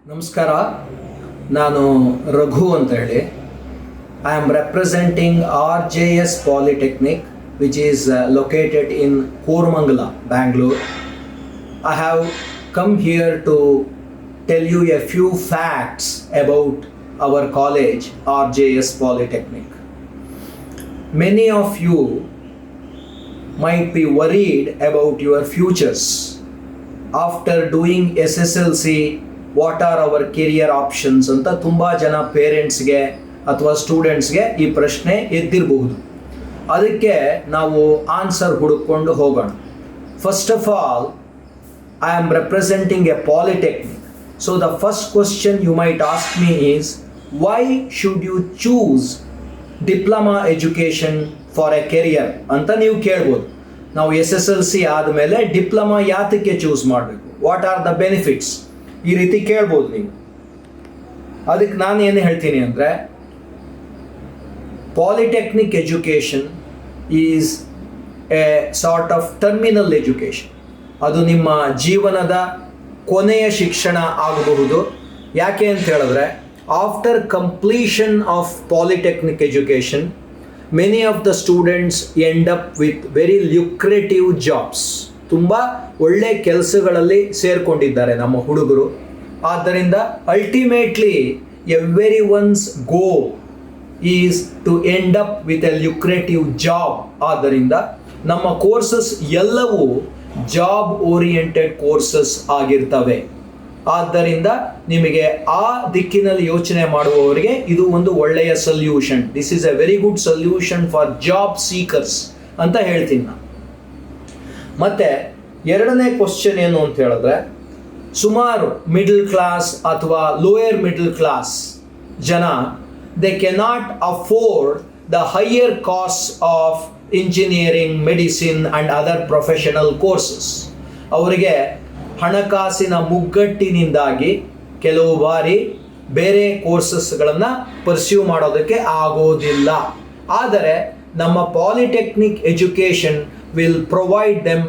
ನಮಸ್ಕಾರ. ನಾನು ರಘು ಅಂತ ಹೇಳಿ. I am representing RJS Polytechnic, which is located in Koramangala, Bangalore. I have come here to tell you a few facts about our college, RJS Polytechnic. Many of you might be worried about your futures. After doing SSLC, what are our career options ಅಂತ ತುಂಬ ಜನ ಪೇರೆಂಟ್ಸ್ಗೆ ಅಥವಾ ಸ್ಟೂಡೆಂಟ್ಸ್ಗೆ ಈ ಪ್ರಶ್ನೆ ಎದ್ದಿರಬಹುದು. ಅದಕ್ಕೆ ನಾವು answer ಹುಡುಕೊಂಡು ಹೋಗೋಣ. First of all, I am representing a polytechnic. So the first question you might ask me is, why should you choose diploma education for a career ಅಂತ ನೀವು ಕೇಳ್ಬೋದು. ನಾವು SSLC ಆದಮೇಲೆ ಡಿಪ್ಲೊಮಾ ಯಾತಕ್ಕೆ ಚೂಸ್ ಮಾಡಬೇಕು, ವಾಟ್ ಆರ್ ದ ಬೆನಿಫಿಟ್ಸ್, ಈ ರೀತಿ ಕೇಳ್ಬೋದು ನೀವು. ಅದಕ್ಕೆ ನಾನು ಏನು ಹೇಳ್ತೀನಿ ಅಂದರೆ, polytechnic education is a sort of terminal education. ಅದು ನಿಮ್ಮ ಜೀವನದ ಕೊನೆಯ ಶಿಕ್ಷಣ ಆಗಬಹುದು. ಯಾಕೆ ಅಂತ ಹೇಳಿದ್ರೆ, after completion of polytechnic education, many of the students end up with very lucrative jobs. ತುಂಬ ಒಳ್ಳೆ ಕೆಲಸಗಳಲ್ಲಿ ಸೇರಿಕೊಂಡಿದ್ದಾರೆ ನಮ್ಮ ಹುಡುಗರು. ಆದ್ದರಿಂದ ultimately every one's goal is to end up with a lucrative job. ಆದ್ದರಿಂದ ನಮ್ಮ ಕೋರ್ಸಸ್ ಎಲ್ಲವೂ ಜಾಬ್ ಓರಿಯೆಂಟೆಡ್ ಕೋರ್ಸಸ್ ಆಗಿರ್ತವೆ. ಆದ್ದರಿಂದ ನಿಮಗೆ ಆ ದಿಕ್ಕಿನಲ್ಲಿ ಯೋಚನೆ ಮಾಡುವವರಿಗೆ ಇದು ಒಂದು ಒಳ್ಳೆಯ solution. This is a very good solution for job seekers ಅಂತ ಹೇಳ್ತೀನಿ ನಾನು. ಮತ್ತು ಎರಡನೇ ಕ್ವಶನ್ ಏನು ಅಂತ ಹೇಳಿದ್ರೆ, ಸುಮಾರು ಮಿಡಲ್ ಕ್ಲಾಸ್ ಅಥವಾ ಲೋಯರ್ ಮಿಡಲ್ ಕ್ಲಾಸ್ ಜನ, they cannot afford the higher cost of engineering, medicine and other professional courses. ಅವರಿಗೆ ಹಣಕಾಸಿನ ಮುಗ್ಗಟ್ಟಿನಿಂದಾಗಿ ಕೆಲವು ಬಾರಿ ಬೇರೆ ಕೋರ್ಸಸ್ಗಳನ್ನು ಪರ್ಸ್ಯೂ ಮಾಡೋದಕ್ಕೆ ಆಗೋದಿಲ್ಲ. ಆದರೆ ನಮ್ಮ polytechnic education will provide them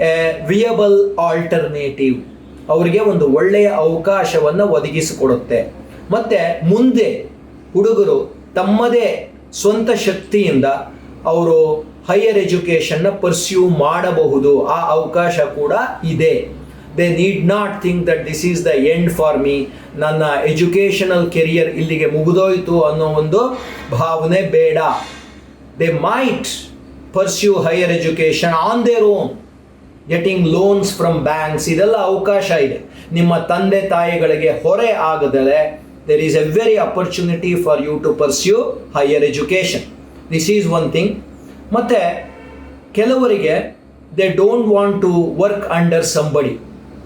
a viable alternative. ಅವರಿಗೆ ಒಂದು ಒಳ್ಳೆಯ ಅವಕಾಶವನ್ನು ಒದಗಿಸಿಕೊಡುತ್ತೆ. ಮತ್ತು ಮುಂದೆ ಹುಡುಗರು ತಮ್ಮದೇ ಸ್ವಂತ ಶಕ್ತಿಯಿಂದ ಅವರು ಹೈಯರ್ ಎಜುಕೇಷನ್ನ ಪರ್ಸ್ಯೂ ಮಾಡಬಹುದು. ಆ ಅವಕಾಶ ಕೂಡ ಇದೆ. They need not think that this is the end for me, ನನ್ನ ಎಜುಕೇಷನಲ್ ಕೆರಿಯರ್ ಇಲ್ಲಿಗೆ ಮುಗಿದೋಯ್ತು ಅನ್ನೋ ಒಂದು ಭಾವನೆ ಬೇಡ. They might pursue higher education on their own, getting loans from banks. ಇದೆಲ್ಲ ಅವಕಾಶ ಇದೆ. ನಿಮ್ಮ ತಂದೆ ತಾಯಿಗಳಿಗೆ ಹೊರೆ ಆಗದರೆ there is a very opportunity for you to pursue higher education. This is one thing. ಮತ್ತೆ ಕೆಲವರಿಗೆ they don't want to work under somebody.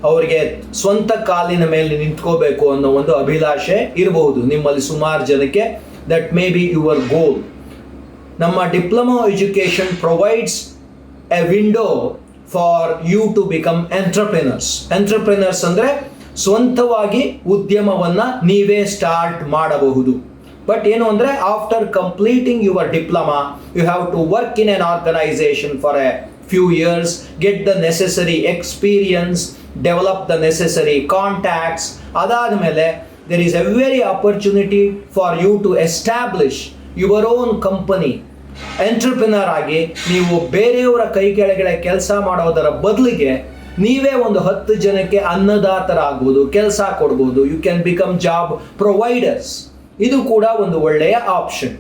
ಅವರಿಗೆ ಸ್ವಂತ ಕಾಲಿನ ಮೇಲೆ ನಿಂತ್ಕೋಬೇಕು ಅನ್ನೋ ಒಂದು ಅಭಿಲಾಷೆ ಇರಬಹುದು ನಿಮ್ಮಲ್ಲಿ ಸುಮಾರು ಜನಕ್ಕೆ. that may be your goal. ನಮ್ಮ diploma education provides a window for you to become entrepreneurs. Entrepreneurs ಅಂದರೆ ಸ್ವಂತವಾಗಿ ಉದ್ಯಮವನ್ನು ನೀವೇ ಸ್ಟಾರ್ಟ್ ಮಾಡಬಹುದು. ಬಟ್ ಏನು ಅಂದರೆ, after completing your diploma you have to work in an organisation for a few years, get the necessary experience, develop the necessary contacts. ಅದಾದ ಮೇಲೆ there is a very opportunity for you to establish your own company. Entrepreneur ಆಗಿ ನೀವು ಬೇರೆಯವರ ಕೈ ಕೆಳಗಡೆ ಕೆಲಸ ಮಾಡೋದರ ಬದಲಿಗೆ ನೀವೇ ಒಂದು 10 ಜನಕ್ಕೆ ಅನ್ನದಾತರಾಗ್ಬೋದು, ಕೆಲಸ ಕೊಡ್ಬೋದು. You can become job providers. ಇದು ಕೂಡ ಒಂದು ಒಳ್ಳೆಯ ಆಪ್ಷನ್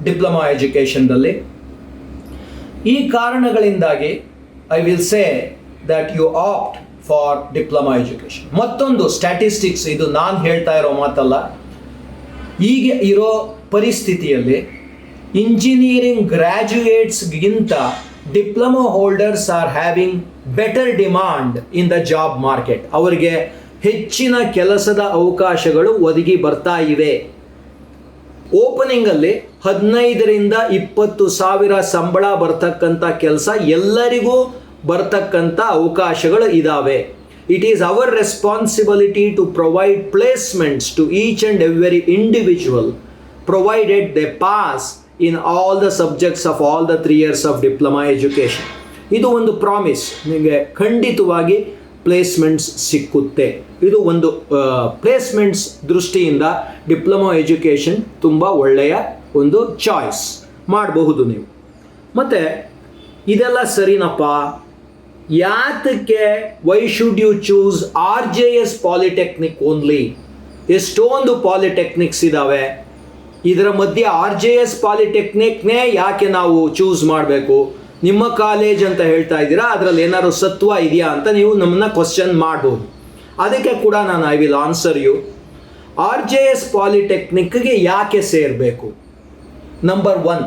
ಡಿಪ್ಲೊಮಾ ಎಜುಕೇಷನ್ದಲ್ಲಿ. ಈ ಕಾರಣಗಳಿಂದಾಗಿ I will say that you opt for diploma education. ಮತ್ತೊಂದು ಸ್ಟ್ಯಾಟಿಸ್ಟಿಕ್ಸ್, ಇದು ನಾನು ಹೇಳ್ತಾ ಇರೋ ಮಾತಲ್ಲ. ಈಗ ಇರೋ ಪರಿಸ್ಥಿತಿಯಲ್ಲಿ ಇಂಜಿನಿಯರಿಂಗ್ ಗ್ರ್ಯಾಜುಯೇಟ್ಸ್ಗಿಂತ diploma holders are having better demand in the job market. ಅವರಿಗೆ ಹೆಚ್ಚಿನ ಕೆಲಸದ ಅವಕಾಶಗಳು ಒದಗಿ ಬರ್ತಾ ಇವೆ. ಓಪನಿಂಗಲ್ಲಿ 15,000 to 20,000 ಸಂಬಳ ಬರ್ತಕ್ಕಂಥ ಕೆಲಸ ಎಲ್ಲರಿಗೂ ಬರ್ತಕ್ಕಂಥ ಅವಕಾಶಗಳು ಇದ್ದಾವೆ. It is our responsibility to provide placements to each and every individual, provided they pass in all the subjects of all the 3 years of diploma education. ಇದು ಒಂದು ಪ್ರಾಮಿಸ್. ನಿಮಗೆ ಖಂಡಿತವಾಗಿ ಪ್ಲೇಸ್ಮೆಂಟ್ಸ್ ಸಿಕ್ಕುತ್ತೆ. ಇದು ಒಂದು ಪ್ಲೇಸ್ಮೆಂಟ್ಸ್ ದೃಷ್ಟಿಯಿಂದ ಡಿಪ್ಲೊಮಾ ಎಜುಕೇಷನ್ ತುಂಬ ಒಳ್ಳೆಯ ಒಂದು ಚಾಯ್ಸ್ ಮಾಡಬಹುದು ನೀವು. ಮತ್ತು ಇದೆಲ್ಲ ಸರಿನಪ್ಪ, ಯಾತಕ್ಕೆ why should you choose RJS polytechnic only? ಎಷ್ಟೊಂದು ಪಾಲಿಟೆಕ್ನಿಕ್ಸ್ ಇದ್ದಾವೆ, ಇದರ ಮಧ್ಯೆ RJS ಪಾಲಿಟೆಕ್ನಿಕ್ನೇ ಯಾಕೆ ನಾವು ಚೂಸ್ ಮಾಡಬೇಕು? ನಿಮ್ಮ ಕಾಲೇಜ್ ಅಂತ ಹೇಳ್ತಾ ಇದ್ದೀರಾ, ಅದರಲ್ಲಿ ಏನಾದ್ರು ಸತ್ವ ಇದೆಯಾ ಅಂತ ನೀವು ನಮ್ಮನ್ನ ಕ್ವಶನ್ ಮಾಡ್ಬೋದು. ಅದಕ್ಕೆ ಕೂಡ ನಾನು I will answer you. RJS ಪಾಲಿಟೆಕ್ನಿಕ್ಗೆ ಯಾಕೆ ಸೇರಬೇಕು? ನಂಬರ್ 1,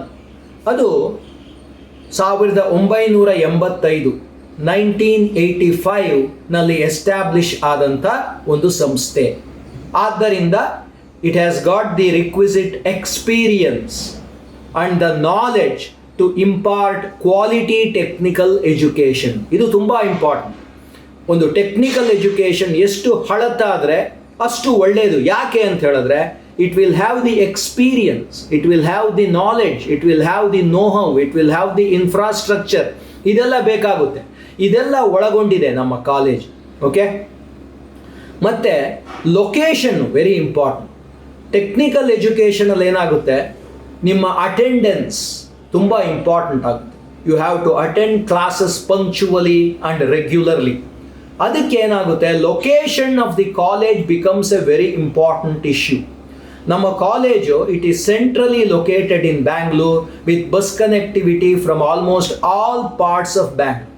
ಅದು 1985 1985ನಲ್ಲಿ ಎಸ್ಟಾಬ್ಲಿಷ್ ಆದಂಥ ಒಂದು ಸಂಸ್ಥೆ. ಆದ್ದರಿಂದ it has got the requisite experience and the knowledge to impart quality technical education. ಇದು ತುಂಬ ಇಂಪಾರ್ಟೆಂಟ್. ಒಂದು ಟೆಕ್ನಿಕಲ್ ಎಜುಕೇಷನ್ ಎಷ್ಟು ಹಳತ್ತಾದರೆ ಅಷ್ಟು ಒಳ್ಳೆಯದು. ಯಾಕೆ ಅಂತ ಹೇಳಿದ್ರೆ, it will have the experience, it will have the knowledge, it will have the know how, it will have the infrastructure. ಇದೆಲ್ಲ ಬೇಕಾಗುತ್ತೆ. ಇದೆಲ್ಲ ಒಳಗೊಂಡಿದೆ ನಮ್ಮ ಕಾಲೇಜ್. ಓಕೆ, ಮತ್ತು ಲೊಕೇಶನ್ನು ವೆರಿ ಇಂಪಾರ್ಟೆಂಟ್. ಟೆಕ್ನಿಕಲ್ ಎಜುಕೇಷನಲ್ಲಿ ಏನಾಗುತ್ತೆ, ನಿಮ್ಮ ಅಟೆಂಡೆನ್ಸ್ ತುಂಬ ಇಂಪಾರ್ಟೆಂಟ್ ಆಗುತ್ತೆ. You have to attend classes punctually and regularly. ಅದಕ್ಕೆ ಏನಾಗುತ್ತೆ, location of the college becomes a very important issue. ನಮ್ಮ college it is centrally located in Bangalore with bus connectivity from almost all parts of Bangalore.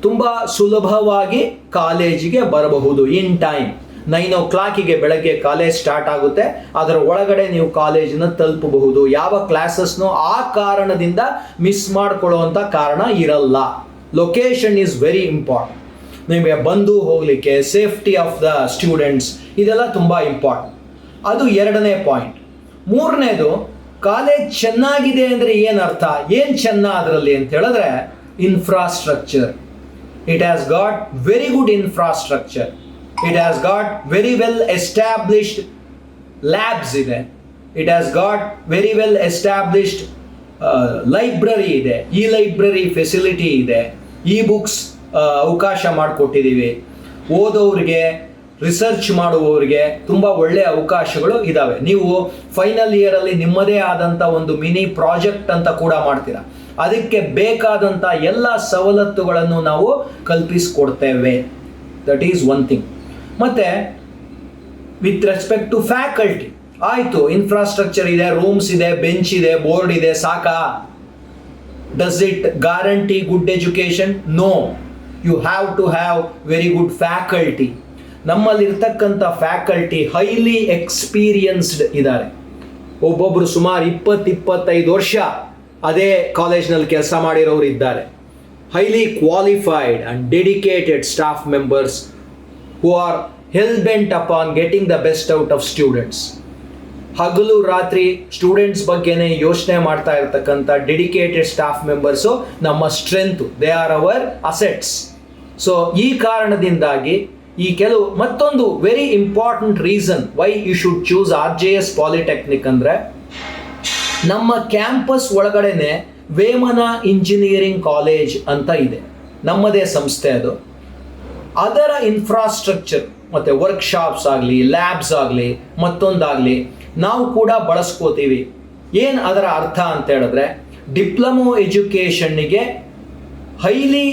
ತುಂಬ ಸುಲಭವಾಗಿ ಕಾಲೇಜಿಗೆ ಬರಬಹುದು. In time 9 o'clock ಬೆಳಗ್ಗೆ college start ಆಗುತ್ತೆ, ಅದರ ಒಳಗಡೆ ನೀವು ಕಾಲೇಜನ್ನ ತಲುಪಬಹುದು. ಯಾವ ಕ್ಲಾಸಸ್ನೂ ಆ ಕಾರಣದಿಂದ ಮಿಸ್ ಮಾಡ್ಕೊಳ್ಳುವಂಥ ಕಾರಣ ಇರಲ್ಲ. Location is very important. ನಿಮಗೆ ಬಂದು ಹೋಗಲಿಕ್ಕೆ, ಸೇಫ್ಟಿ ಆಫ್ ದ ಸ್ಟೂಡೆಂಟ್ಸ್, ಇದೆಲ್ಲ ತುಂಬ ಇಂಪಾರ್ಟೆಂಟ್. ಅದು 2ನೇ ಪಾಯಿಂಟ್. 3ನೇದು, ಕಾಲೇಜ್ ಚೆನ್ನಾಗಿದೆ ಅಂದರೆ ಏನು ಅರ್ಥ, ಏನು ಚೆನ್ನ ಅದರಲ್ಲಿ ಅಂತ ಹೇಳಿದ್ರೆ, infrastructure. It has got very good infrastructure. It has got very well established labs ಇದೆ. It has got very well established library ಇದೆ. ಲೈಬ್ರರಿ ಫೆಸಿಲಿಟಿ ಇದೆ. ಬುಕ್ಸ್ ಅವಕಾಶ ಮಾಡಿಕೊಟ್ಟಿದ್ದೀವಿ. ಓದೋರಿಗೆ, ರಿಸರ್ಚ್ ಮಾಡುವವರಿಗೆ ತುಂಬ ಒಳ್ಳೆಯ ಅವಕಾಶಗಳು ಇದ್ದಾವೆ. ನೀವು ಫೈನಲ್ ಇಯರಲ್ಲಿ ನಿಮ್ಮದೇ ಆದಂಥ ಒಂದು ಮಿನಿ ಪ್ರಾಜೆಕ್ಟ್ ಅಂತ ಕೂಡ ಮಾಡ್ತೀರಾ. ಅದಕ್ಕೆ ಬೇಕಾದಂಥ ಎಲ್ಲ ಸವಲತ್ತುಗಳನ್ನು ನಾವು ಕಲ್ಪಿಸಿಕೊಡ್ತೇವೆ. That is one thing. ಮತ್ತು ವಿತ್ ರೆಸ್ಪೆಕ್ಟ್ ಟು ಫ್ಯಾಕಲ್ಟಿ, ಆಯಿತು, ಇನ್ಫ್ರಾಸ್ಟ್ರಕ್ಚರ್ ಇದೆ, ರೂಮ್ಸ್ ಇದೆ, ಬೆಂಚ್ ಇದೆ, ಬೋರ್ಡ್ ಇದೆ, ಸಾಕಾ? Does it guarantee good education? No. You have to have very good faculty. ನಮ್ಮಲ್ಲಿರ್ತಕ್ಕಂಥ ಫ್ಯಾಕಲ್ಟಿ ಹೈಲಿ ಎಕ್ಸ್ಪೀರಿಯನ್ಸ್ಡ್ ಇದ್ದಾರೆ. ಒಬ್ಬೊಬ್ಬರು ಸುಮಾರು 20-25 ವರ್ಷ ಅದೇ ಕಾಲೇಜ್ನಲ್ಲಿ ಕೆಲಸ ಮಾಡಿರೋರು ಇದ್ದಾರೆ. Highly qualified and dedicated staff members who are hell-bent upon getting the best out of students. ಹಗಲು ರಾತ್ರಿ ಸ್ಟೂಡೆಂಟ್ಸ್ ಬಗ್ಗೆನೇ ಯೋಚನೆ ಮಾಡ್ತಾ ಇರತಕ್ಕಂಥ ಡೆಡಿಕೇಟೆಡ್ ಸ್ಟಾಫ್ ಮೆಂಬರ್ಸು ನಮ್ಮ strength. They are our assets. So ಈ ಕಾರಣದಿಂದಾಗಿ ಈ ಮತ್ತೊಂದು very important reason why you should choose RJS polytechnic ಅಂದರೆ, ನಮ್ಮ ಕ್ಯಾಂಪಸ್ ಒಳಗಡೆನೆ ವೇಮನ ಇಂಜಿನಿಯರಿಂಗ್ ಕಾಲೇಜ್ ಅಂತ ಇದೆ, ನಮ್ಮದೇ ಸಂಸ್ಥೆ ಅದು. ಅದರ ಇನ್ಫ್ರಾಸ್ಟ್ರಕ್ಚರ್ ಮತ್ತು ವರ್ಕ್ಶಾಪ್ಸ್ ಆಗಲಿ, ಲ್ಯಾಬ್ಸ್ ಆಗಲಿ, ಮತ್ತೊಂದಾಗಲಿ ನಾವು ಕೂಡ ಬಳಸ್ಕೋತೀವಿ. ಏನು ಅದರ ಅರ್ಥ ಅಂತ ಹೇಳಿದ್ರೆ, ಡಿಪ್ಲೊಮೊ ಎಜುಕೇಷನ್ನಿಗೆ ಹೈಲಿ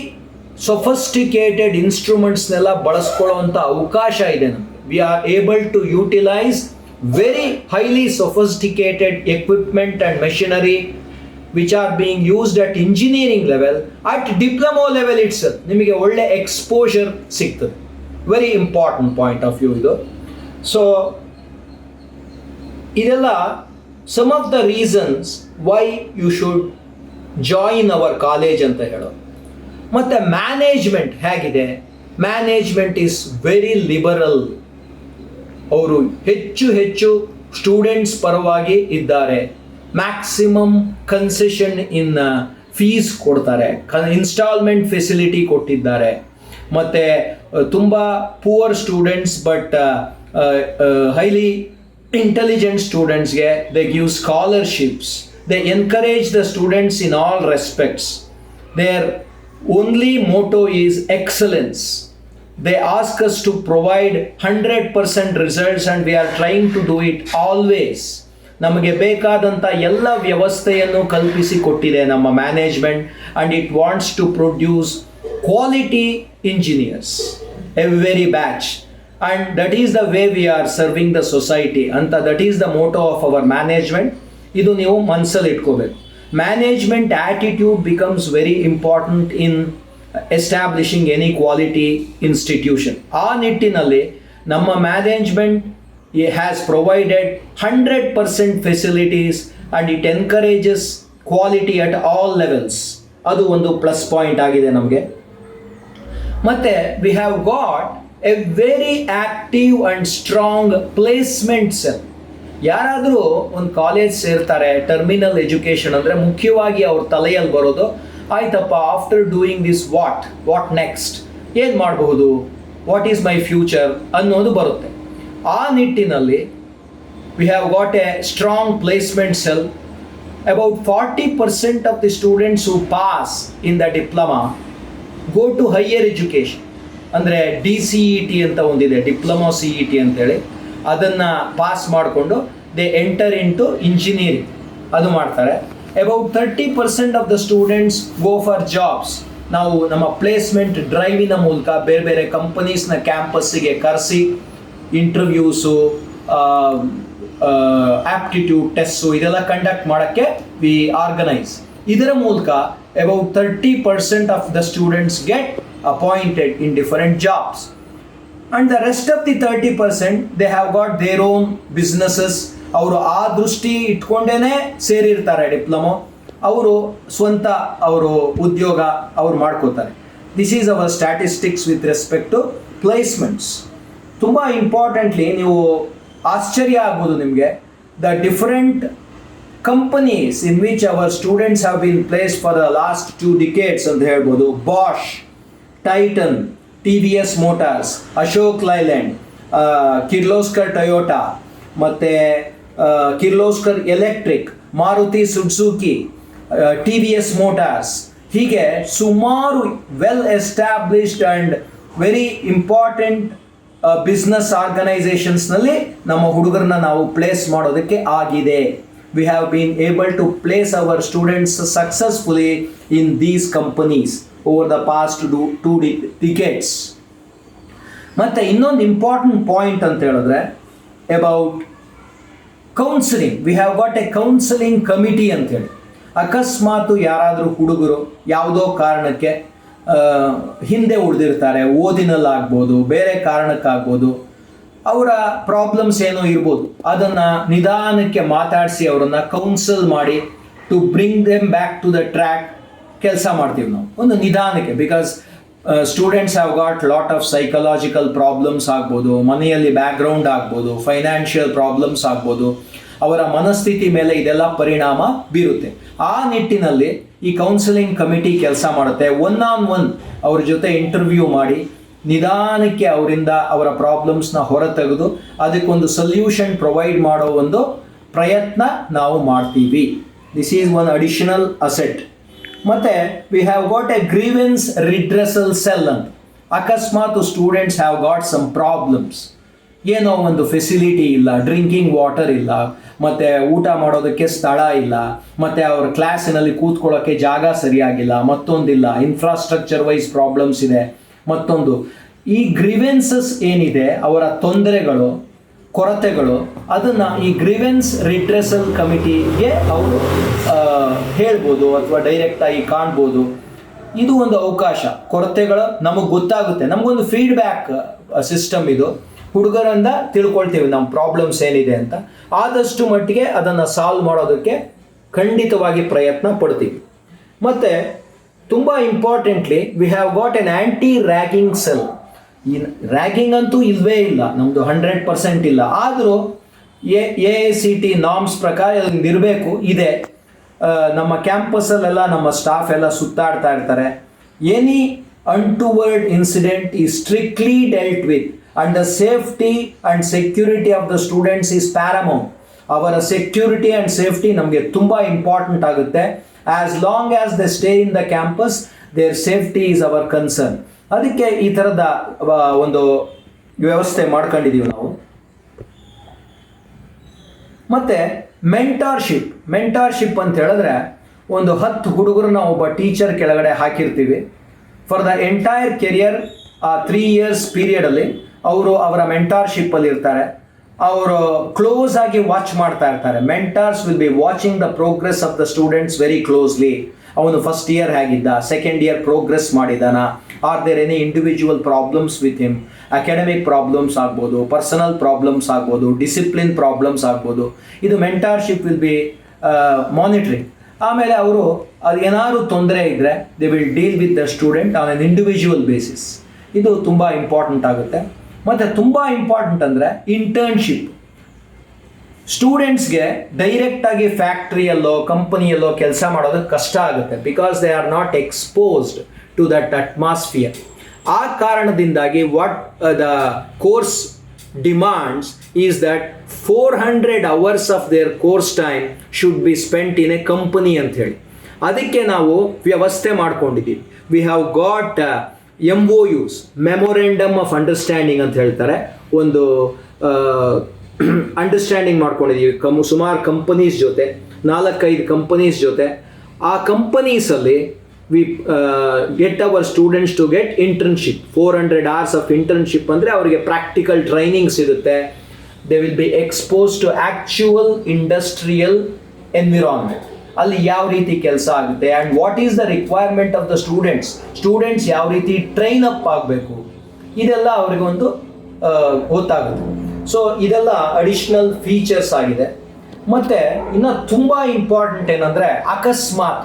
ಸೊಫಿಸ್ಟಿಕೇಟೆಡ್ ಇನ್ಸ್ಟ್ರೂಮೆಂಟ್ಸ್ನೆಲ್ಲ ಬಳಸ್ಕೊಳ್ಳೋವಂಥ ಅವಕಾಶ ಇದೆ ನಮಗೆ. We are able to utilise very highly sophisticated equipment and machinery which are being used at engineering level, at diploma level itself. ನಿಮಗೆ ಒಳ್ಳೆ ಎಕ್ಸ್ಪೋಜರ್ ಸಿಗ್ತದೆ. Very important point of view ಇದು. ಸೊ ಇದೆಲ್ಲ some of the reasons why you should join our college ಅಂತ ಹೇಳೋದು. ಮತ್ತು management ಹೇಗಿದೆ? Management is very liberal. ಅವರು ಹೆಚ್ಚು ಸ್ಟೂಡೆಂಟ್ಸ್ ಪರವಾಗಿ ಇದ್ದಾರೆ. ಮ್ಯಾಕ್ಸಿಮಮ್ ಕನ್ಸೆಷನ್ ಇನ್ ಫೀಸ್ ಕೊಡ್ತಾರೆ, ಇನ್ಸ್ಟಾಲ್ಮೆಂಟ್ ಫೆಸಿಲಿಟಿ ಕೊಟ್ಟಿದ್ದಾರೆ. ಮತ್ತು ತುಂಬ poor students but highly intelligent ಸ್ಟೂಡೆಂಟ್ಸ್ಗೆ they give scholarships. They encourage the students in all respects. Their only motto is excellence. they ask us to provide 100% results and we are trying to do it always. ನಮಗೆ ಬೇಕಾದಂಥ ಎಲ್ಲ ವ್ಯವಸ್ಥೆಯನ್ನು ಕಲ್ಪಿಸಿ ಕೊಟ್ಟಿದೆ ನಮ್ಮ management, and it wants to produce quality engineers every batch, and that is the way we are serving the society ಅಂತ. That is the motto of our management. ಇದು ನೀವು ಮನಸ್ಸಲ್ಲಿ ಇಟ್ಕೋಬೇಕು. Management attitude becomes very important in establishing any quality institution. ಆ ನಿಟ್ಟಿನಲ್ಲಿ ನಮ್ಮ management has provided 100% facilities and it encourages quality at all levels. ಅದು ಒಂದು ಪ್ಲಸ್ ಪಾಯಿಂಟ್ ಆಗಿದೆ ನಮಗೆ. ಮತ್ತೆ we have got a very active and strong placement cell. ಯಾರಾದರೂ ಒಂದು ಕಾಲೇಜ್ ಸೇರ್ತಾರೆ, ಟರ್ಮಿನಲ್ ಎಜುಕೇಷನ್ ಅಂದರೆ ಮುಖ್ಯವಾಗಿ ಅವ್ರ ತಲೆಯಲ್ಲಿ ಬರೋದು, ಆಯ್ತಪ್ಪ after doing this what next, ಏನು ಮಾಡಬಹುದು, ವಾಟ್ ಈಸ್ ಮೈ ಫ್ಯೂಚರ್ ಅನ್ನೋದು ಬರುತ್ತೆ. ಆ ನಿಟ್ಟಿನಲ್ಲಿ we have got a strong placement cell. About 40% of the students who pass in the diploma go to higher education. ಅಂದರೆ DCET ಅಂತ ಒಂದಿದೆ, ಡಿಪ್ಲೊಮಾ CET ಅಂತೇಳಿ, ಅದನ್ನು ಪಾಸ್ ಮಾಡಿಕೊಂಡು they enter into engineering, ಅದು ಮಾಡ್ತಾರೆ. About 30% of the students go for jobs. ನಾವು ನಮ್ಮ ಪ್ಲೇಸ್ಮೆಂಟ್ ಡ್ರೈವಿನ ಮೂಲಕ ಬೇರೆ ಬೇರೆ ಕಂಪನೀಸ್ನ ಕ್ಯಾಂಪಸ್ಸಿಗೆ ಕರೆಸಿ ಇಂಟರ್ವ್ಯೂಸು, ಆಪ್ಟಿಟ್ಯೂಡ್ ಟೆಸ್ಟು ಇದೆಲ್ಲ ಕಂಡಕ್ಟ್ ಮಾಡೋಕ್ಕೆ ವಿ ಆರ್ಗನೈಸ್. ಇದರ ಮೂಲಕ about 30% of the students get appointed in different jobs, and the rest of the 30% they have got their own businesses. ಅವರು ಆ ದೃಷ್ಟಿ ಇಟ್ಕೊಂಡೇ ಸೇರಿರ್ತಾರೆ ಡಿಪ್ಲೊಮೊ, ಅವರು ಸ್ವಂತ ಅವರು ಉದ್ಯೋಗ ಅವ್ರು ಮಾಡ್ಕೋತಾರೆ. This is our statistics with respect to placements. ತುಂಬ ಇಂಪಾರ್ಟೆಂಟ್ಲಿ ನೀವು ಆಶ್ಚರ್ಯ ಆಗ್ಬೋದು ನಿಮಗೆ, the different companies in which our students have been placed for the last 2 decades ಅಂತ ಹೇಳ್ಬೋದು. Bosch, Titan, TVS motors, Ashok Leyland, Kirloskar Toyota, ಮತ್ತು Kirloskar electric, Maruti Suzuki, TVS motors, ಹೀಗೆ ಸುಮಾರು well established and very important business ಆರ್ಗನೈಸೇಷನ್ಸ್ನಲ್ಲಿ ನಮ್ಮ ಹುಡುಗರನ್ನ ನಾವು ಪ್ಲೇಸ್ ಮಾಡೋದಕ್ಕೆ ಆಗಿದೆ. We have been able to place hour students successfully in these companies over the past 2 decades. ಮತ್ತು ಇನ್ನೊಂದು ಇಂಪಾರ್ಟೆಂಟ್ ಪಾಯಿಂಟ್ ಅಂತ ಹೇಳಿದ್ರೆ about counselling. V have got A counselling committee ಅಂತೇಳಿ. ಅಕಸ್ಮಾತು ಯಾರಾದರೂ ಹುಡುಗರು ಯಾವುದೋ ಕಾರಣಕ್ಕೆ ಹಿಂದೆ ಉಳಿದಿರ್ತಾರೆ, ಓದಿನಲ್ಲಾಗ್ಬೋದು, ಬೇರೆ ಕಾರಣಕ್ಕಾಗ್ಬೋದು, ಅವರ ಪ್ರಾಬ್ಲಮ್ಸ್ ಏನೋ ಇರ್ಬೋದು, ಅದನ್ನು ನಿಧಾನಕ್ಕೆ ಮಾತಾಡಿಸಿ ಅವರನ್ನು ಕೌನ್ಸಿಲ್ ಮಾಡಿ to bring them back to the track ಕೆಲಸ ಮಾಡ್ತೀವಿ ನಾವು ಒಂದು ನಿಧಾನಕ್ಕೆ. Because students have got lot of psychological problems ಆಗ್ಬೋದು, ಮನೆಯಲ್ಲಿ ಬ್ಯಾಕ್ಗ್ರೌಂಡ್ ಆಗ್ಬೋದು, ಫೈನಾನ್ಷಿಯಲ್ ಪ್ರಾಬ್ಲಮ್ಸ್ ಆಗ್ಬೋದು, ಅವರ ಮನಸ್ಥಿತಿ ಮೇಲೆ ಇದೆಲ್ಲ ಪರಿಣಾಮ ಬೀರುತ್ತೆ. ಆ ನಿಟ್ಟಿನಲ್ಲಿ ಈ ಕೌನ್ಸಿಲಿಂಗ್ ಕಮಿಟಿ ಕೆಲಸ ಮಾಡುತ್ತೆ. 1-on-1 ಅವ್ರ ಜೊತೆ ಇಂಟರ್ವ್ಯೂ ಮಾಡಿ ನಿಧಾನಕ್ಕೆ ಅವರಿಂದ ಅವರ ಪ್ರಾಬ್ಲಮ್ಸ್ನ ಹೊರತೆಗೆದು ಅದಕ್ಕೊಂದು ಸೊಲ್ಯೂಷನ್ ಪ್ರೊವೈಡ್ ಮಾಡೋ ಒಂದು ಪ್ರಯತ್ನ ನಾವು ಮಾಡ್ತೀವಿ. This is one additional asset. ಮತ್ತು we have got a grievance redressal cell ಅಂತ. ಅಕಸ್ಮಾತ್ students have got some problems, ಏನೋ ಒಂದು ಫೆಸಿಲಿಟಿ ಇಲ್ಲ, ಡ್ರಿಂಕಿಂಗ್ ವಾಟರ್ ಇಲ್ಲ, ಮತ್ತು ಊಟ ಮಾಡೋದಕ್ಕೆ ಸ್ಥಳ ಇಲ್ಲ, ಮತ್ತು ಅವ್ರ ಕ್ಲಾಸಿನಲ್ಲಿ ಕೂತ್ಕೊಳ್ಳೋಕ್ಕೆ ಜಾಗ ಸರಿಯಾಗಿಲ್ಲ, ಮತ್ತೊಂದಿಲ್ಲ, ಇನ್ಫ್ರಾಸ್ಟ್ರಕ್ಚರ್ ವೈಸ್ ಪ್ರಾಬ್ಲಮ್ಸ್ ಇದೆ, ಮತ್ತೊಂದು. ಈ ಗ್ರೀವೆನ್ಸಸ್ ಏನಿದೆ, ಅವರ ತೊಂದರೆಗಳು, ಕೊರತೆಗಳು, ಅದನ್ನು ಈ ಗ್ರೀವೆನ್ಸ್ ರಿಡ್ರೆಸಲ್ ಕಮಿಟಿಗೆ ಅವರು ಹೇಳ್ಬೋದು ಅಥವಾ ಡೈರೆಕ್ಟಾಗಿ ಕಾಣ್ಬೋದು. ಇದು ಒಂದು ಅವಕಾಶ. ಕೊರತೆಗಳು ನಮಗೆ ಗೊತ್ತಾಗುತ್ತೆ, ನಮಗೊಂದು ಫೀಡ್ಬ್ಯಾಕ್ ಸಿಸ್ಟಮ್ ಇದು. ಹುಡುಗರಿಂದ ತಿಳ್ಕೊಳ್ತೀವಿ ನಮ್ಮ ಪ್ರಾಬ್ಲಮ್ಸ್ ಏನಿದೆ ಅಂತ. ಆದಷ್ಟು ಮಟ್ಟಿಗೆ ಅದನ್ನು ಸಾಲ್ವ್ ಮಾಡೋದಕ್ಕೆ ಖಂಡಿತವಾಗಿ ಪ್ರಯತ್ನ ಪಡ್ತೀವಿ. ಮತ್ತು ತುಂಬ importantly V have got N anti ragging cell. ಈ ರ್ಯಾಗಿಂಗ್ ಅಂತೂ ಇಲ್ಲವೇ ಇಲ್ಲ, ನಮ್ಮದು 100% ಇಲ್ಲ. ಆದರೂ AICTE ನಾರ್ಮ್ಸ್ ಪ್ರಕಾರ ಅದೊಂದು ಇರಬೇಕು, ಇದೆ. ನಮ್ಮ ಕ್ಯಾಂಪಸ್ಸಲ್ಲೆಲ್ಲ ನಮ್ಮ ಸ್ಟಾಫ್ ಎಲ್ಲ ಸುತ್ತಾಡ್ತಾ ಇರ್ತಾರೆ. Any untoward incident is strictly dealt with and the safety and security of the students is paramount. ಅವರ ಸೆಕ್ಯೂರಿಟಿ ಆ್ಯಂಡ್ ಸೇಫ್ಟಿ ನಮಗೆ ತುಂಬ ಇಂಪಾರ್ಟೆಂಟ್ ಆಗುತ್ತೆ. As long as they stay in the campus their safety is our concern. ಅದಕ್ಕೆ ಈ ಥರದ ಒಂದು ವ್ಯವಸ್ಥೆ ಮಾಡ್ಕೊಂಡಿದ್ದೀವಿ ನಾವು. ಮತ್ತು ಮೆಂಟಾರ್ಶಿಪ್ ಅಂತ ಹೇಳಿದ್ರೆ ಒಂದು 10 ಹುಡುಗರನ್ನ ಒಬ್ಬ ಟೀಚರ್ ಕೆಳಗಡೆ ಹಾಕಿರ್ತೀವಿ. For the entire career 3 years ಪೀರಿಯಡಲ್ಲಿ ಅವರು ಅವರ ಮೆಂಟಾರ್ಶಿಪ್ಪಲ್ಲಿ ಇರ್ತಾರೆ. ಅವರು ಕ್ಲೋಸ್ ಆಗಿ ವಾಚ್ ಮಾಡ್ತಾ ಇರ್ತಾರೆ. Mentors will be watching the progress of the students very closely. ಅವನು ಫಸ್ಟ್ ಇಯರ್ ಹೇಗಿದ್ದ, ಸೆಕೆಂಡ್ ಇಯರ್ ಪ್ರೋಗ್ರೆಸ್ ಮಾಡಿದಾನ, are there any individual problems with him, academic problems ಆಗ್ಬೋದು, ಪರ್ಸನಲ್ ಪ್ರಾಬ್ಲಮ್ಸ್ ಆಗ್ಬೋದು, ಡಿಸಿಪ್ಲಿನ್ ಪ್ರಾಬ್ಲಮ್ಸ್ ಆಗ್ಬೋದು. ಇದು ಮೆಂಟಾರ್ಶಿಪ್ ವಿಲ್ ಬಿ ಮಾನಿಟ್ರಿಂಗ್. ಆಮೇಲೆ ಅವರು ಅದು ಏನಾದ್ರು ತೊಂದರೆ ಇದ್ದರೆ they will deal with the student on an individual basis. ಇದು ತುಂಬ ಇಂಪಾರ್ಟೆಂಟ್ ಆಗುತ್ತೆ. ಮತ್ತು ತುಂಬ ಇಂಪಾರ್ಟೆಂಟ್ ಅಂದರೆ ಇಂಟರ್ನ್ಶಿಪ್. ಸ್ಟೂಡೆಂಟ್ಸ್ಗೆ ಡೈರೆಕ್ಟಾಗಿ ಫ್ಯಾಕ್ಟ್ರಿಯಲ್ಲೋ ಕಂಪನಿಯಲ್ಲೋ ಕೆಲಸ ಮಾಡೋದಕ್ಕೆ ಕಷ್ಟ ಆಗುತ್ತೆ, because they are not exposed to that atmosphere. ಆ ಕಾರಣದಿಂದಾಗಿ what the course demands is that 400 hours of their course time should be spent in a company ಅಂತ ಹೇಳಿ. ಅದಕ್ಕೆ ನಾವು ವ್ಯವಸ್ಥೆ ಮಾಡ್ಕೊಂಡಿದ್ದೀವಿ. We have got MOUs, memorandum of understanding ಅಂತ ಹೇಳ್ತಾರೆ. ಒಂದು ಅಂಡರ್ಸ್ಟ್ಯಾಂಡಿಂಗ್ ಮಾಡ್ಕೊಂಡಿದ್ದೀವಿ ಸುಮಾರು ಕಂಪನೀಸ್ ಜೊತೆ, 4-5 ಕಂಪನೀಸ್ ಜೊತೆ. ಆ ಕಂಪನೀಸಲ್ಲಿ we get our students to get internship. 400 hours of internship ಅಂದರೆ ಅವರಿಗೆ ಪ್ರಾಕ್ಟಿಕಲ್ ಟ್ರೈನಿಂಗ್ ಸಿಗುತ್ತೆ. They will be expose to actual industrial environment. ಅಲ್ಲಿ ಯಾವ ರೀತಿ ಕೆಲಸ ಆಗುತ್ತೆ and what is the requirement of the students ಯಾವ ರೀತಿ ಟ್ರೈನ್ ಅಪ್ ಆಗಬೇಕು, ಇದೆಲ್ಲ ಅವ್ರಿಗೆ ಒಂದು ಗೊತ್ತಾಗುತ್ತೆ. ಸೊ ಇದೆಲ್ಲ ಅಡಿಷ್ನಲ್ ಫೀಚರ್ಸ್ ಆಗಿದೆ. ಮತ್ತು ಇನ್ನು ತುಂಬ ಇಂಪಾರ್ಟೆಂಟ್ ಏನಂದರೆ, ಅಕಸ್ಮಾತ್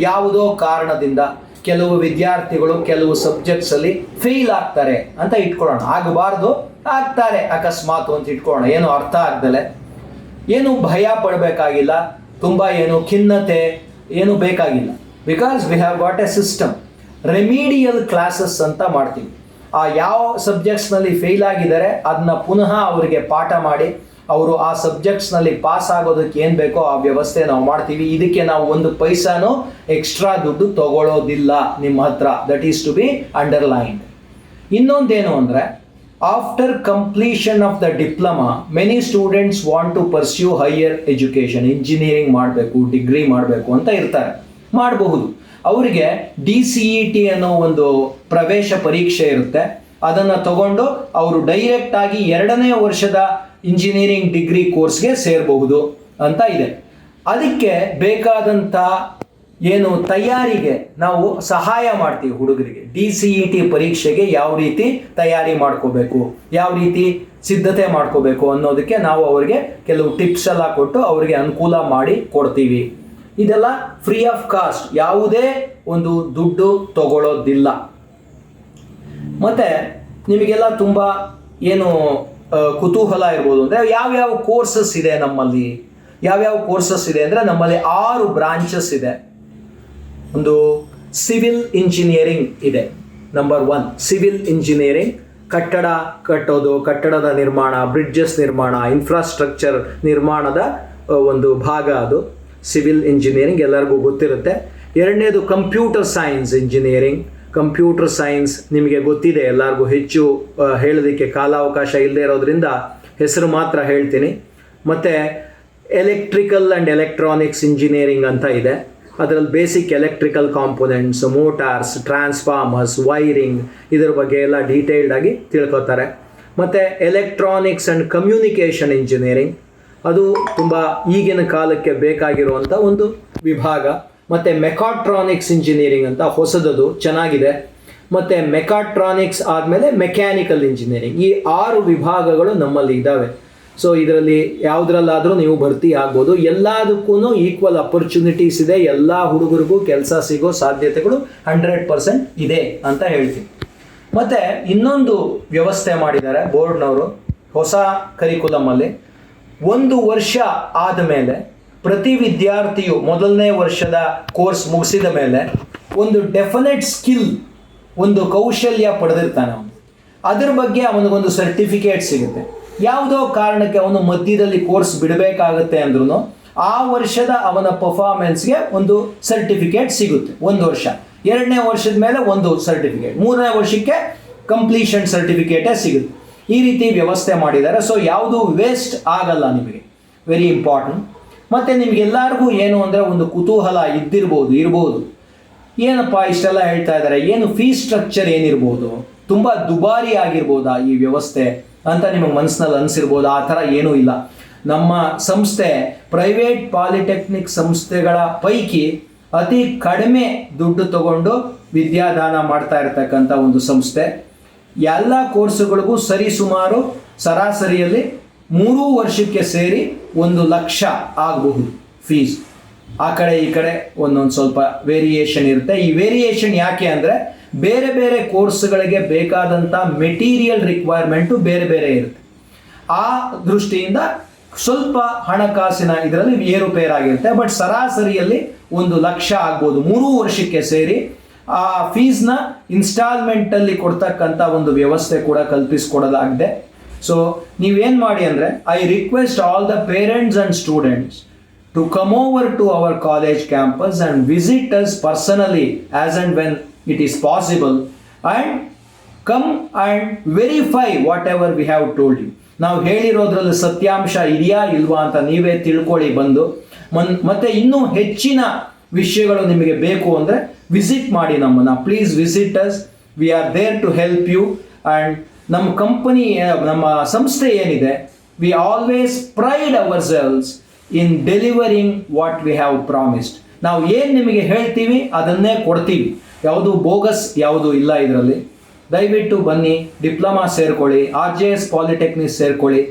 ಯಾವುದೋ ಕಾರಣದಿಂದ ಕೆಲವು ವಿದ್ಯಾರ್ಥಿಗಳು ಕೆಲವು ಸಬ್ಜೆಕ್ಟ್ಸಲ್ಲಿ ಫೇಲ್ ಆಗ್ತಾರೆ ಅಂತ ಇಟ್ಕೊಳ್ಳೋಣ. ಆಗಬಾರ್ದು, ಆಗ್ತಾರೆ ಅಕಸ್ಮಾತ್ ಅಂತ ಇಟ್ಕೊಳ್ಳೋಣ. ಏನು ಅರ್ಥ ಆಗ್ದಲೆ, ಏನು ಭಯ ಪಡಬೇಕಾಗಿಲ್ಲ, ತುಂಬ ಏನು ಖಿನ್ನತೆ ಏನು ಬೇಕಾಗಿಲ್ಲ. Because we have got A system. Remedial classes ಅಂತ ಮಾಡ್ತೀವಿ. ಆ ಯಾವ ಸಬ್ಜೆಕ್ಟ್ಸ್ನಲ್ಲಿ ಫೇಲ್ ಆಗಿದ್ದಾರೆ ಅದನ್ನ ಪುನಃ ಅವರಿಗೆ ಪಾಠ ಮಾಡಿ ಅವರು ಆ ಸಬ್ಜೆಕ್ಟ್ಸ್ನಲ್ಲಿ ಪಾಸ್ ಆಗೋದಕ್ಕೆ ಏನು ಬೇಕೋ ಆ ವ್ಯವಸ್ಥೆ ನಾವು ಮಾಡ್ತೀವಿ. ಇದಕ್ಕೆ ನಾವು 1 ಪೈಸಾನೂ ಎಕ್ಸ್ಟ್ರಾ ದುಡ್ಡು ತಗೊಳ್ಳೋದಿಲ್ಲ ನಿಮ್ಮ ಹತ್ರ. That is to be underlined. ಇನ್ನೊಂದೇನು ಅಂದರೆ, after completion of the diploma many students want to pursue higher education. Engineering ಮಾಡಬೇಕು, ಡಿಗ್ರಿ ಮಾಡಬೇಕು ಅಂತ ಇರ್ತಾರೆ, ಮಾಡಬಹುದು. ಅವರಿಗೆ DCET ಅನ್ನೋ ಒಂದು ಪ್ರವೇಶ ಪರೀಕ್ಷೆ ಇರುತ್ತೆ. ಅದನ್ನು ತಗೊಂಡು ಅವರು ಡೈರೆಕ್ಟಾಗಿ 2ನೇ ವರ್ಷದ ಇಂಜಿನಿಯರಿಂಗ್ ಡಿಗ್ರಿ ಕೋರ್ಸ್ಗೆ ಸೇರಬಹುದು ಅಂತ ಇದೆ. ಅದಕ್ಕೆ ಬೇಕಾದಂಥ ಏನು ತಯಾರಿಗೆ ನಾವು ಸಹಾಯ ಮಾಡ್ತೀವಿ ಹುಡುಗರಿಗೆ. DCET ಪರೀಕ್ಷೆಗೆ ಯಾವ ರೀತಿ ತಯಾರಿ ಮಾಡ್ಕೋಬೇಕು, ಯಾವ ರೀತಿ ಸಿದ್ಧತೆ ಮಾಡ್ಕೋಬೇಕು ಅನ್ನೋದಕ್ಕೆ ನಾವು ಅವರಿಗೆ ಕೆಲವು ಟಿಪ್ಸ್ ಎಲ್ಲ ಕೊಟ್ಟು ಅವರಿಗೆ ಅನುಕೂಲ ಮಾಡಿ ಕೊಡ್ತೀವಿ. ಇದೆಲ್ಲ ಫ್ರೀ ಆಫ್ ಕಾಸ್ಟ್, ಯಾವುದೇ ಒಂದು ದುಡ್ಡು ತಗೊಳ್ಳೋದಿಲ್ಲ. ಮತ್ತು ನಿಮಗೆಲ್ಲ ತುಂಬ ಏನು ಕುತೂಹಲ ಇರ್ಬೋದು ಅಂದರೆ, ಯಾವ್ಯಾವ ಕೋರ್ಸಸ್ ಇದೆ ನಮ್ಮಲ್ಲಿ. ಯಾವ್ಯಾವ ಕೋರ್ಸಸ್ ಇದೆ ಅಂದರೆ, ನಮ್ಮಲ್ಲಿ 6 ಬ್ರಾಂಚಸ್ ಇದೆ. ಒಂದು ಸಿವಿಲ್ ಇಂಜಿನಿಯರಿಂಗ್ ಇದೆ. Number 1 civil engineering. ಕಟ್ಟಡ ಕಟ್ಟೋದು, ಕಟ್ಟಡದ ನಿರ್ಮಾಣ, ಬ್ರಿಡ್ಜಸ್ ನಿರ್ಮಾಣ, ಇನ್ಫ್ರಾಸ್ಟ್ರಕ್ಚರ್ ನಿರ್ಮಾಣದ ಒಂದು ಭಾಗ ಅದು ಸಿವಿಲ್ ಇಂಜಿನಿಯರಿಂಗ್, ಎಲ್ಲರಿಗೂ ಗೊತ್ತಿರುತ್ತೆ. 2ನೇದು computer science engineering. Computer science ನಿಮಗೆ ಗೊತ್ತಿದೆ ಎಲ್ಲರಿಗೂ. ಹೆಚ್ಚು ಹೇಳೋದಕ್ಕೆ ಕಾಲಾವಕಾಶ ಇಲ್ಲದೆ ಇರೋದ್ರಿಂದ ಹೆಸರು ಮಾತ್ರ ಹೇಳ್ತೀನಿ. ಮತ್ತು ಎಲೆಕ್ಟ್ರಿಕಲ್ ಆ್ಯಂಡ್ ಎಲೆಕ್ಟ್ರಾನಿಕ್ಸ್ ಇಂಜಿನಿಯರಿಂಗ್ ಅಂತ ಇದೆ. ಅದರಲ್ಲಿ basic electrical components, motors, transformers, wiring, ಇದರ ಬಗ್ಗೆ ಎಲ್ಲ ಡೀಟೇಲ್ಡಾಗಿ ತಿಳ್ಕೊತಾರೆ. ಮತ್ತು ಎಲೆಕ್ಟ್ರಾನಿಕ್ಸ್ ಆ್ಯಂಡ್ ಕಮ್ಯುನಿಕೇಷನ್ ಇಂಜಿನಿಯರಿಂಗ್, ಅದು ತುಂಬ ಈಗಿನ ಕಾಲಕ್ಕೆ ಬೇಕಾಗಿರುವಂಥ ಒಂದು ವಿಭಾಗ. ಮತ್ತು ಮೆಕಾಟ್ರಾನಿಕ್ಸ್ ಇಂಜಿನಿಯರಿಂಗ್ ಅಂತ ಹೊಸದದು, ಚೆನ್ನಾಗಿದೆ. ಮತ್ತು ಮೆಕಾಟ್ರಾನಿಕ್ಸ್ ಆದಮೇಲೆ ಮೆಕ್ಯಾನಿಕಲ್ ಇಂಜಿನಿಯರಿಂಗ್. ಈ 6 ವಿಭಾಗಗಳು ನಮ್ಮಲ್ಲಿ ಇದ್ದಾವೆ. ಸೊ ಇದರಲ್ಲಿ ಯಾವುದ್ರಲ್ಲಾದರೂ ನೀವು ಭರ್ತಿ ಆಗ್ಬೋದು. ಎಲ್ಲದಕ್ಕೂ ಈಕ್ವಲ್ ಅಪರ್ಚುನಿಟೀಸ್ ಇದೆ. ಎಲ್ಲ ಹುಡುಗರಿಗೂ ಕೆಲಸ ಸಿಗೋ ಸಾಧ್ಯತೆಗಳು 100% ಇದೆ ಅಂತ ಹೇಳ್ತೀನಿ. ಮತ್ತು ಇನ್ನೊಂದು ವ್ಯವಸ್ಥೆ ಮಾಡಿದ್ದಾರೆ ಬೋರ್ಡ್ನವರು ಹೊಸ ಕರಿಕುಲಮಲ್ಲಿ. 1 ವರ್ಷ ಆದಮೇಲೆ ಪ್ರತಿ ವಿದ್ಯಾರ್ಥಿಯು 1ನೇ ವರ್ಷದ ಕೋರ್ಸ್ ಮುಗಿಸಿದ ಮೇಲೆ ಒಂದು ಡೆಫಿನೆಟ್ ಸ್ಕಿಲ್, ಒಂದು ಕೌಶಲ್ಯ ಪಡೆದಿರ್ತಾನೆ ಅವನು. ಅದ್ರ ಬಗ್ಗೆ ಅವನಿಗೊಂದು ಸರ್ಟಿಫಿಕೇಟ್ ಸಿಗುತ್ತೆ. ಯಾವುದೋ ಕಾರಣಕ್ಕೆ ಅವನು ಮಧ್ಯದಲ್ಲಿ ಕೋರ್ಸ್ ಬಿಡಬೇಕಾಗುತ್ತೆ ಅಂದ್ರೂ ಆ ವರ್ಷದ ಅವನ ಪರ್ಫಾರ್ಮೆನ್ಸ್ಗೆ ಒಂದು ಸರ್ಟಿಫಿಕೇಟ್ ಸಿಗುತ್ತೆ. 1 ವರ್ಷ 2ನೇ ವರ್ಷದ ಮೇಲೆ ಒಂದು ಸರ್ಟಿಫಿಕೇಟ್, 3ನೇ ವರ್ಷಕ್ಕೆ ಕಂಪ್ಲೀಷನ್ ಸರ್ಟಿಫಿಕೇಟೇ ಸಿಗುತ್ತೆ. ಈ ರೀತಿ ವ್ಯವಸ್ಥೆ ಮಾಡಿದ್ದಾರೆ. ಸೊ ಯಾವುದು ವೇಸ್ಟ್ ಆಗಲ್ಲ ನಿಮಗೆ, ವೆರಿ ಇಂಪಾರ್ಟೆಂಟ್. ಮತ್ತು ನಿಮಗೆಲ್ಲರಿಗೂ ಏನು ಅಂದರೆ ಒಂದು ಕುತೂಹಲ ಇರ್ಬೋದು, ಏನಪ್ಪ ಇಷ್ಟೆಲ್ಲ ಹೇಳ್ತಾ ಇದ್ದಾರೆ, ಏನು ಫೀಸ್ ಸ್ಟ್ರಕ್ಚರ್ ಏನಿರ್ಬೋದು, ತುಂಬ ದುಬಾರಿ ಆಗಿರ್ಬೋದಾ ಈ ವ್ಯವಸ್ಥೆ ಅಂತ ನಿಮಗೆ ಮನಸ್ಸಿನಲ್ಲಿ ಅನಿಸಿರ್ಬೋದು. ಆ ಥರ ಏನೂ ಇಲ್ಲ. ನಮ್ಮ ಸಂಸ್ಥೆ ಪ್ರೈವೇಟ್ ಪಾಲಿಟೆಕ್ನಿಕ್ ಸಂಸ್ಥೆಗಳ ಪೈಕಿ ಅತಿ ಕಡಿಮೆ ದುಡ್ಡು ತಗೊಂಡು ವಿದ್ಯಾದಾನ ಮಾಡ್ತಾ ಇರ್ತಕ್ಕಂಥ ಒಂದು ಸಂಸ್ಥೆ. ಎಲ್ಲ ಕೋರ್ಸುಗಳಿಗೂ ಸರಿಸುಮಾರು ಸರಾಸರಿಯಲ್ಲಿ 3 ವರ್ಷಕ್ಕೆ ಸೇರಿ 1 ಲಕ್ಷ ಆಗಬಹುದು ಫೀಸ್. ಆ ಕಡೆ ಈ ಕಡೆ ಒಂದೊಂದು ಸ್ವಲ್ಪ ವೇರಿಯೇಷನ್ ಇರುತ್ತೆ. ಈ ವೇರಿಯೇಷನ್ ಯಾಕೆ ಅಂದರೆ ಬೇರೆ ಬೇರೆ ಕೋರ್ಸ್ಗಳಿಗೆ ಬೇಕಾದಂಥ ಮೆಟೀರಿಯಲ್ ರಿಕ್ವೈರ್ಮೆಂಟು ಬೇರೆ ಬೇರೆ ಇರುತ್ತೆ. ಆ ದೃಷ್ಟಿಯಿಂದ ಸ್ವಲ್ಪ ಹಣಕಾಸಿನ ಇದರಲ್ಲಿ ಏರುಪೇರಾಗಿರುತ್ತೆ. ಬಟ್ ಸರಾಸರಿಯಲ್ಲಿ 1 ಲಕ್ಷ ಆಗ್ಬೋದು 3 ವರ್ಷಕ್ಕೆ ಸೇರಿ. ಆ ಫೀಸ್ನ ಇನ್ಸ್ಟಾಲ್ಮೆಂಟಲ್ಲಿ ಕೊಡ್ತಕ್ಕಂಥ ಒಂದು ವ್ಯವಸ್ಥೆ ಕೂಡ ಕಲ್ಪಿಸಿಕೊಡಲಾಗಿದೆ. ಸೊ ನೀವೇನು ಮಾಡಿ ಅಂದರೆ, I request all the parents and students to come over to our college campus and visit us personally as and when it is possible, and come and verify whatever we have told you. ನಾವು ಹೇಳಿರೋದ್ರಲ್ಲಿ ಸತ್ಯಾಂಶ ಇದೆಯಾ ಇಲ್ವಾ ಅಂತ ನೀವೇ ತಿಳ್ಕೊಳ್ಳಿ ಬಂದು. ಮತ್ತೆ ಇನ್ನೂ ಹೆಚ್ಚಿನ ವಿಷಯಗಳು ನಿಮಗೆ ಬೇಕು ಅಂದರೆ ವಿಸಿಟ್ ಮಾಡಿ ನಮ್ಮನ್ನು. Please visit us, we are there to help you. And ನಮ್ಮ ಕಂಪನಿ, ನಮ್ಮ ಸಂಸ್ಥೆ ಏನಿದೆ, we always pride ourselves in delivering what we have promised. ನಾವು ಏನು ನಿಮಗೆ ಹೇಳ್ತೀವಿ ಅದನ್ನೇ ಕೊಡ್ತೀವಿ. ಯಾವುದು ಬೋಗಸ್ ಯಾವುದು ಇಲ್ಲ ಇದರಲ್ಲಿ. ದಯವಿಟ್ಟು ಬನ್ನಿ, ಡಿಪ್ಲೊಮಾ ಸೇರ್ಕೊಳ್ಳಿ, RJS ಪಾಲಿಟೆಕ್ನಿಕ್ ಸೇರ್ಕೊಳ್ಳಿ,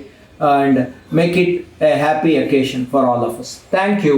and make it a happy occasion for all of us. Thank you.